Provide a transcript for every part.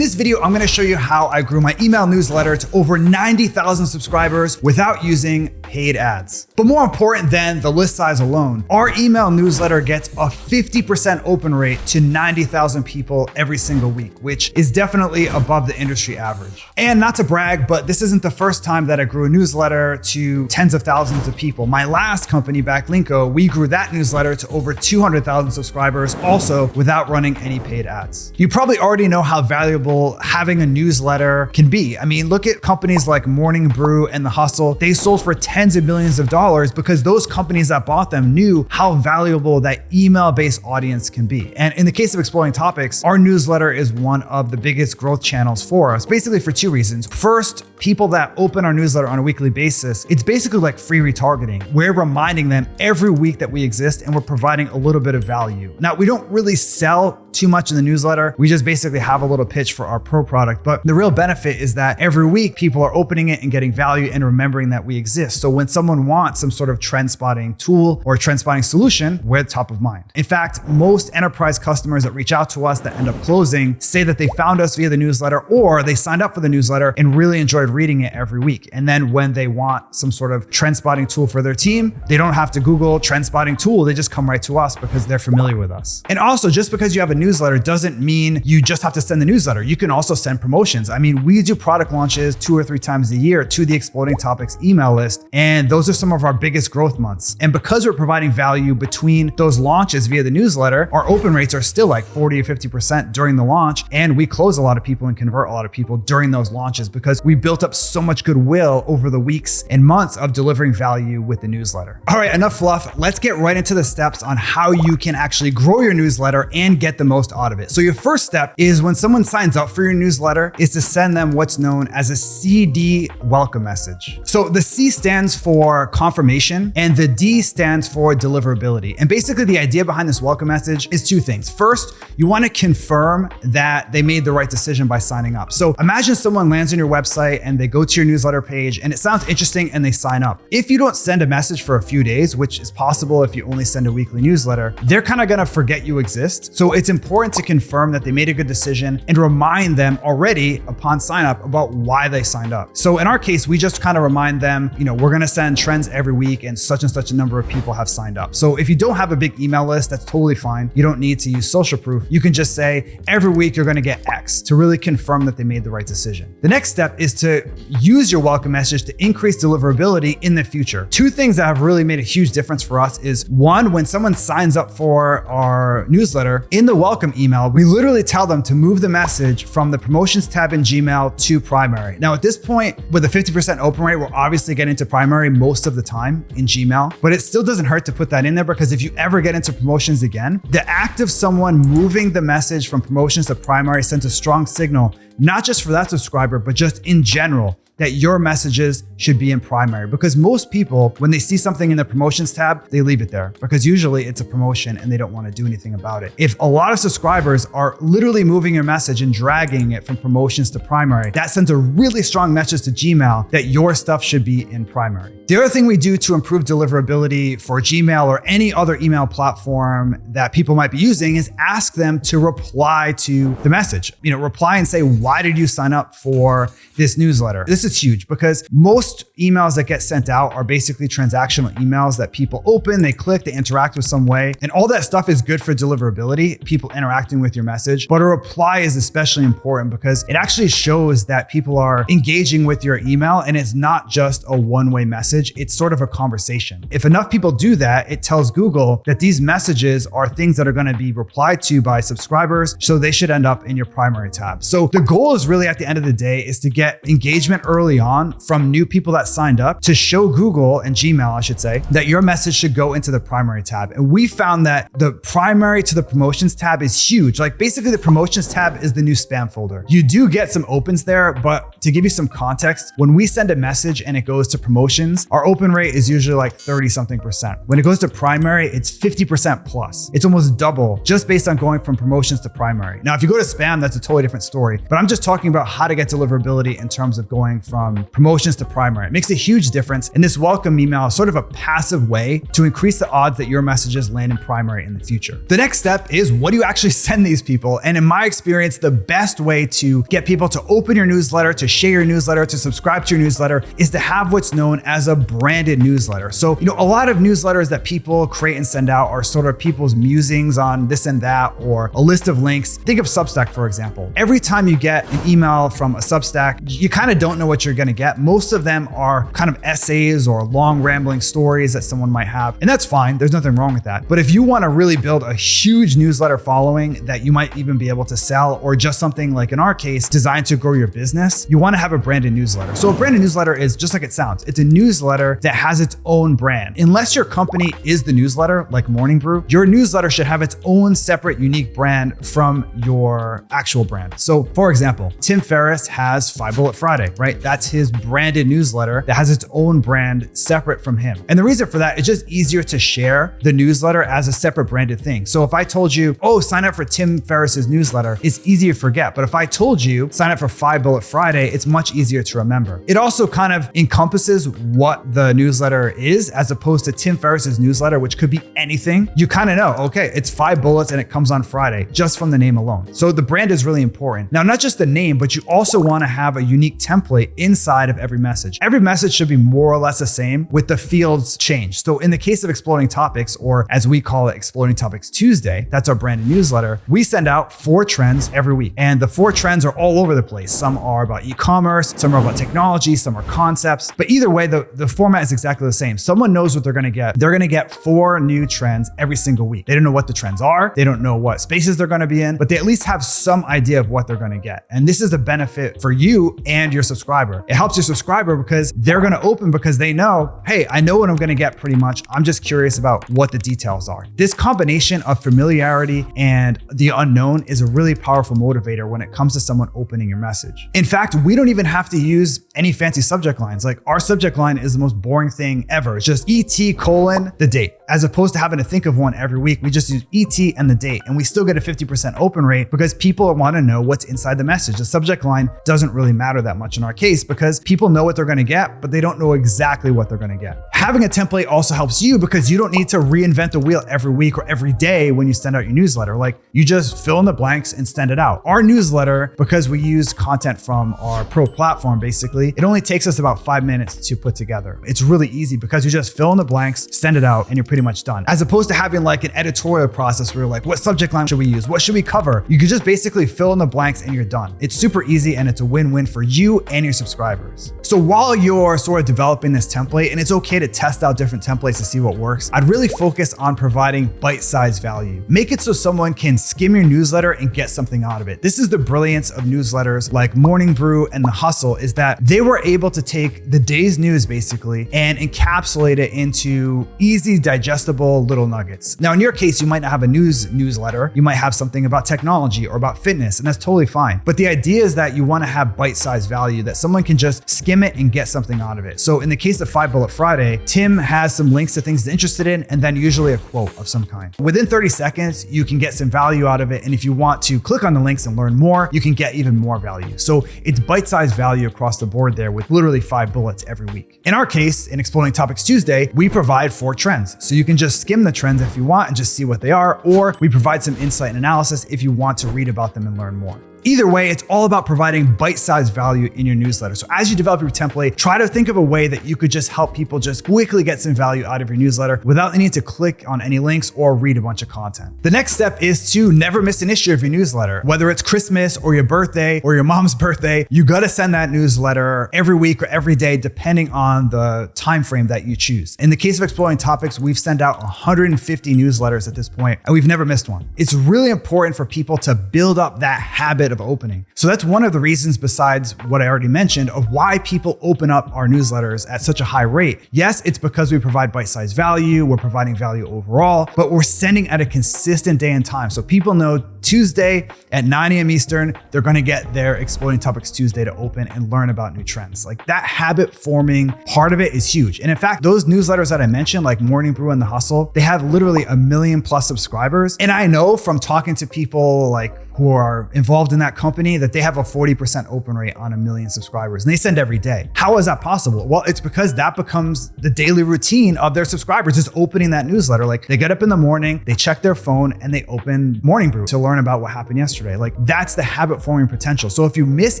this video, I'm gonna show you how I grew my email newsletter to over 90,000 subscribers without using paid ads. But more important than the list size alone, our email newsletter gets a 50% open rate to 90,000 people every single week, which is definitely above the industry average. And not to brag, but this isn't the first time that I grew a newsletter to tens of thousands of people. My last company, Backlinko, we grew that newsletter to over 200,000 subscribers, also without running any paid ads. You probably already know how valuable having a newsletter can be. I mean, look at companies like Morning Brew and The Hustle. They sold for tens of millions of dollars because those companies that bought them knew how valuable that email-based audience can be. And in the case of Exploding Topics, our newsletter is one of the biggest growth channels for us, basically for two reasons. First, people that open our newsletter on a weekly basis, it's basically like free retargeting. We're reminding them every week that we exist and we're providing a little bit of value. Now, we don't really sell too much in the newsletter. We just basically have a little pitch for our pro product. But the real benefit is that every week people are opening it and getting value and remembering that we exist. So when someone wants some sort of trend spotting tool or trend spotting solution, we're top of mind. In fact, most enterprise customers that reach out to us that end up closing say that they found us via the newsletter or they signed up for the newsletter and really enjoyed reading it every week. And then when they want some sort of trend spotting tool for their team, they don't have to Google trend spotting tool. They just come right to us because they're familiar with us. And also, just because you have a newsletter doesn't mean you just have to send the newsletter. You can also send promotions. I mean, we do product launches 2 or 3 times a year to the Exploding Topics email list, and those are some of our biggest growth months. And because we're providing value between those launches via the newsletter, our open rates are still like 40 or 50% during the launch, and we close a lot of people and convert a lot of people during those launches because we built up so much goodwill over the weeks and months of delivering value with the newsletter. All right, enough fluff. Let's get right into the steps on how you can actually grow your newsletter and get the most out of it. So your first step is when someone signs up for your newsletter is to send them what's known as a CD welcome message. So the C stands for confirmation and the D stands for deliverability. And basically the idea behind this welcome message is 2 things. First, you want to confirm that they made the right decision by signing up. So imagine someone lands on your website and they go to your newsletter page and it sounds interesting and they sign up. If you don't send a message for a few days, which is possible if you only send a weekly newsletter, they're kind of going to forget you exist. So it's important to confirm that they made a good decision and remind them already upon sign up about why they signed up. So in our case, we just kind of remind them, we're going to send trends every week and such a number of people have signed up. So if you don't have a big email list, that's totally fine. You don't need to use social proof. You can just say every week you're going to get X to really confirm that they made the right decision. The next step is to use your welcome message to increase deliverability in the future. 2 things that have really made a huge difference for us is 1, when someone signs up for our newsletter, in the welcome email, we literally tell them to move the message from the promotions tab in Gmail to primary. Now at this point, with a 50% open rate, we're obviously getting to primary most of the time in Gmail, but it still doesn't hurt to put that in there because if you ever get into promotions again, the act of someone moving the message from promotions to primary sends a strong signal, not just for that subscriber, but just in general, that your messages should be in primary. Because most people, when they see something in the promotions tab, they leave it there because usually it's a promotion and they don't want to do anything about it. If a lot of subscribers are literally moving your message and dragging it from promotions to primary, that sends a really strong message to Gmail that your stuff should be in primary. The other thing we do to improve deliverability for Gmail or any other email platform that people might be using is ask them to reply to the message. Reply and say, why did you sign up for this newsletter? This is huge because most emails that get sent out are basically transactional emails that people open, they click, they interact with some way. And all that stuff is good for deliverability, people interacting with your message. But a reply is especially important because it actually shows that people are engaging with your email and it's not just a one-way message, it's sort of a conversation. If enough people do that, it tells Google that these messages are things that are going to be replied to by subscribers, so they should end up in your primary tab. So the goal is really at the end of the day is to get engagement early on from new people that signed up to show Google and Gmail, I should say, that your message should go into the primary tab. And we found that the primary to the promotions tab is huge. Like basically the promotions tab is the new spam folder. You do get some opens there, but to give you some context, when we send a message and it goes to promotions, our open rate is usually like 30-something%. When it goes to primary, it's 50% plus. It's almost double just based on going from promotions to primary. Now, if you go to spam, that's a totally different story. But I'm just talking about how to get deliverability in terms of going from promotions to primary. It makes a huge difference. And this welcome email is sort of a passive way to increase the odds that your messages land in primary in the future. The next step is, what do you actually send these people? And in my experience, the best way to get people to open your newsletter, to share your newsletter, to subscribe to your newsletter is to have what's known as a branded newsletter. So, a lot of newsletters that people create and send out are sort of people's musings on this and that, or a list of links. Think of Substack, for example. Every time you get an email from a Substack, you kind of don't know what you're going to get. Most of them are kind of essays or long rambling stories that someone might have. And that's fine. There's nothing wrong with that. But if you want to really build a huge newsletter following that you might even be able to sell, or just something like in our case, designed to grow your business, you want to have a branded newsletter. So a branded newsletter is just like it sounds. It's a newsletter that has its own brand. Unless your company is the newsletter, like Morning Brew, your newsletter should have its own separate, unique brand from your actual brand. So for example, Tim Ferriss has 5 Bullet Friday, right? That's his branded newsletter that has its own brand separate from him. And the reason for that, it's just easier to share the newsletter as a separate branded thing. So if I told you, oh, sign up for Tim Ferriss's newsletter, it's easy to forget. But if I told you, sign up for 5 Bullet Friday, it's much easier to remember. It also kind of encompasses what the newsletter is, as opposed to Tim Ferriss's newsletter, which could be anything. You kind of know, okay, it's 5 bullets and it comes on Friday, just from the name alone. So the brand is really important. Now, not just the name, but you also want to have a unique template inside of every message. Every message should be more or less the same, with the fields changed. So in the case of Exploding Topics, or as we call it, Exploding Topics Tuesday, that's our branded newsletter, we send out 4 trends every week. And the 4 trends are all over the place. Some are about e-commerce, some are about technology, some are concepts. But either way, the format is exactly the same. Someone knows what they're going to get. They're going to get 4 new trends every single week. They don't know what the trends are. They don't know what spaces they're going to be in, but they at least have some idea of what they're going to get. And this is a benefit for you and your subscriber. It helps your subscriber because they're going to open because they know, hey, I know what I'm going to get pretty much. I'm just curious about what the details are. This combination of familiarity and the unknown is a really powerful motivator when it comes to someone opening your message. In fact, we don't even have to use any fancy subject lines. Like, our subject line is the most boring thing ever. It's just ET colon the date. As opposed to having to think of one every week, we just use ET and the date, and we still get a 50% open rate because people want to know what's inside the message. The subject line doesn't really matter that much in our case because people know what they're going to get, but they don't know exactly what they're going to get. Having a template also helps you because you don't need to reinvent the wheel every week or every day when you send out your newsletter. Like, you just fill in the blanks and send it out. Our newsletter, because we use content from our pro platform, basically, it only takes us about 5 minutes to put together. It's really easy because you just fill in the blanks, send it out, and you're pretty much done. As opposed to having like an editorial process where you're like, what subject line should we use? What should we cover? You can just basically fill in the blanks and you're done. It's super easy and it's a win-win for you and your subscribers. So while you're sort of developing this template, and it's okay to test out different templates to see what works, I'd really focus on providing bite-sized value. Make it so someone can skim your newsletter and get something out of it. This is the brilliance of newsletters like Morning Brew and The Hustle, is that they were able to take the day's news basically and encapsulate it into easy, digestible little nuggets. Now, in your case, you might not have a newsletter. You might have something about technology or about fitness, and that's totally fine. But the idea is that you want to have bite-sized value that someone can just skim it and get something out of it. So in the case of 5 Bullet Friday, Tim has some links to things he's interested in, and then usually a quote of some kind. Within 30 seconds, you can get some value out of it. And if you want to click on the links and learn more, you can get even more value. So it's bite-sized value across the board there with literally 5 bullets every week. In our case, in Exploding Topics Tuesday, we provide 4 trends. So you can just skim the trends if you want and just see what they are, or we provide some insight and analysis if you want to read about them and learn more. Either way, it's all about providing bite-sized value in your newsletter. So as you develop your template, try to think of a way that you could just help people just quickly get some value out of your newsletter without the need to click on any links or read a bunch of content. The next step is to never miss an issue of your newsletter. Whether it's Christmas or your birthday or your mom's birthday, you gotta send that newsletter every week or every day, depending on the time frame that you choose. In the case of Exploring Topics, we've sent out 150 newsletters at this point, and we've never missed one. It's really important for people to build up that habit of opening. So that's one of the reasons, besides what I already mentioned, of why people open up our newsletters at such a high rate. Yes, it's because we provide bite-sized value, we're providing value overall, but we're sending at a consistent day and time. So people know Tuesday at 9 a.m. Eastern, they're going to get their Exploding Topics Tuesday to open and learn about new trends. Like, that habit forming part of it is huge. And in fact, those newsletters that I mentioned, like Morning Brew and The Hustle, they have literally 1 million+ subscribers. And I know from talking to people like who are involved in that company that they have a 40% open rate on 1 million subscribers, and they send every day. How is that possible? Well, it's because that becomes the daily routine of their subscribers, just opening that newsletter. Like they get up in the morning, they check their phone, and they open Morning Brew to learn about what happened yesterday. Like that's the habit forming potential. So if you miss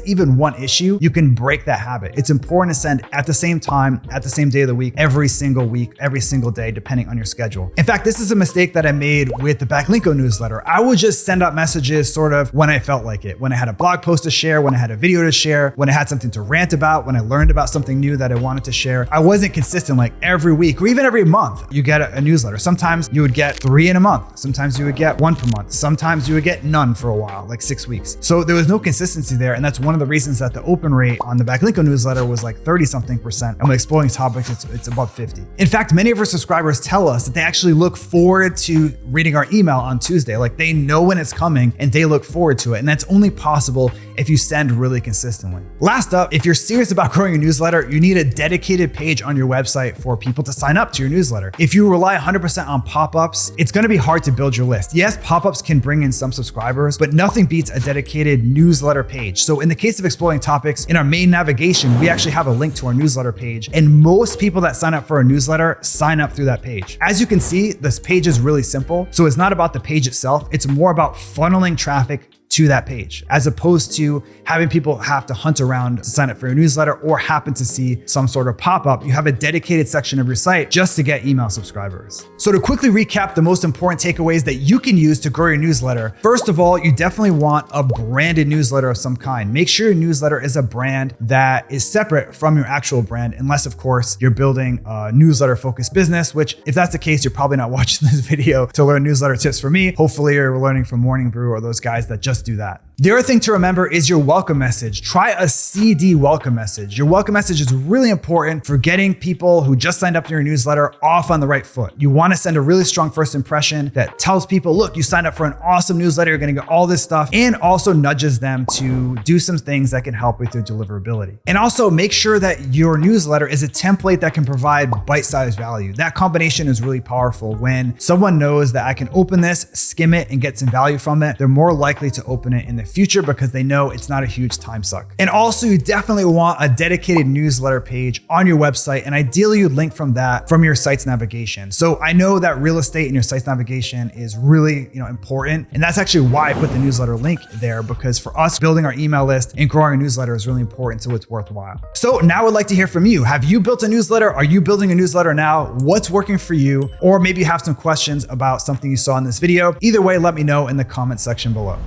even one issue, you can break that habit. It's important to send at the same time, at the same day of the week, every single day, depending on your schedule. In fact, this is a mistake that I made with the Backlinko newsletter. I would just send out messages sort of when I felt like it, when I had a blog post to share, when I had a video to share, when I had something to rant about, when I learned about something new that I wanted to share. I wasn't consistent. Like every week or even every month, you get a newsletter. Sometimes you would get 3 in a month. Sometimes you would get 1 per month. Sometimes you would get none for a while, like 6 weeks. So there was no consistency there. And that's one of the reasons that the open rate on the Backlinko newsletter was like 30-something%. And with Exploring Topics, it's above 50. In fact, many of our subscribers tell us that they actually look forward to reading our email on Tuesday. Like they know when it's coming and they look forward to it. And that's only possible if you send really consistently. Last up, if you're serious about growing your newsletter, you need a dedicated page on your website for people to sign up to your newsletter. If you rely 100% on pop-ups, it's going to be hard to build your list. Yes, pop-ups can bring in some subscribers, but nothing beats a dedicated newsletter page. So in the case of Exploring Topics, in our main navigation, we actually have a link to our newsletter page, and most people that sign up for a newsletter sign up through that page. As you can see, this page is really simple. So it's not about the page itself. It's more about funneling traffic to that page, as opposed to having people have to hunt around to sign up for your newsletter or happen to see some sort of pop-up. You have a dedicated section of your site just to get email subscribers. So to quickly recap the most important takeaways that you can use to grow your newsletter, first of all, you definitely want a branded newsletter of some kind. Make sure your newsletter is a brand that is separate from your actual brand, unless of course you're building a newsletter focused business, which if that's the case, you're probably not watching this video to learn newsletter tips from me. Hopefully you're learning from Morning Brew or those guys that just do that. The other thing to remember is your welcome message. Try a CD welcome message. Your welcome message is really important for getting people who just signed up to your newsletter off on the right foot. You want to send a really strong first impression that tells people, look, you signed up for an awesome newsletter, you're going to get all this stuff, and also nudges them to do some things that can help with their deliverability. And also make sure that your newsletter is a template that can provide bite-sized value. That combination is really powerful. When someone knows that I can open this, skim it, and get some value from it, they're more likely to open it in the future because they know it's not a huge time suck. And also you definitely want a dedicated newsletter page on your website, and ideally you'd link from that from your site's navigation. So I know that real estate in your site's navigation is really important, and that's actually why I put the newsletter link there, because for us building our email list and growing our newsletter is really important, so it's worthwhile. So now I'd like to hear from you. Have you built a newsletter? Are you building a newsletter now? What's working for you? Or maybe you have some questions about something you saw in this video. Either way, let me know in the comment section below.